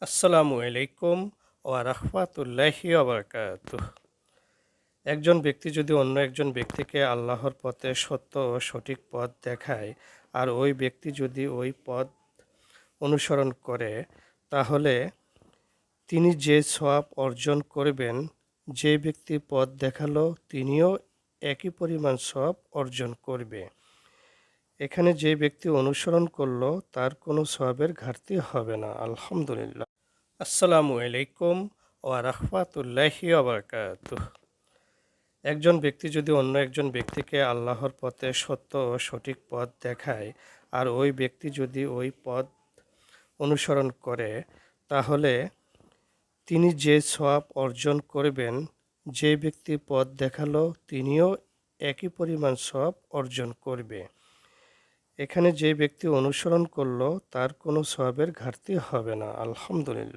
আসসালামু আলাইকুম ওয়া রাহমাতুল্লাহি ওয়া বারাকাতুহ। একজন ব্যক্তি যদি অন্য একজন ব্যক্তিকে আল্লাহর পথে সত্য ও সঠিক পথ দেখায়, আর ওই ব্যক্তি যদি ওই পথ অনুসরণ করে, তাহলে তিনি যে সওয়াব অর্জন করবেন, যে ব্যক্তি পথ দেখালো তিনিও একই পরিমাণ সওয়াব অর্জন করবে। এখানে যে ব্যক্তি অনুসরণ করলো তার কোনো সওয়াবের ঘাটতি হবে না। আলহামদুলিল্লাহ। আসসালামু আলাইকুম ওয়া রাহমাতুল্লাহি ওয়া বারাকাতুহ। একজন ব্যক্তি যদি অন্য একজন ব্যক্তিকে আল্লাহর পথে সত্য ও সঠিক পথ দেখায়, আর ওই ব্যক্তি যদি ওই পথ অনুসরণ করে, তাহলে তিনি যে সওয়াব অর্জন করবেন, যে ব্যক্তি পথ দেখালো তিনিও একই পরিমাণ সওয়াব অর্জন করবে। এখানে যে ব্যক্তি অনুসরণ করলো তার কোনো সওয়াবের ঘাটতি হবে না। আলহামদুলিল্লাহ।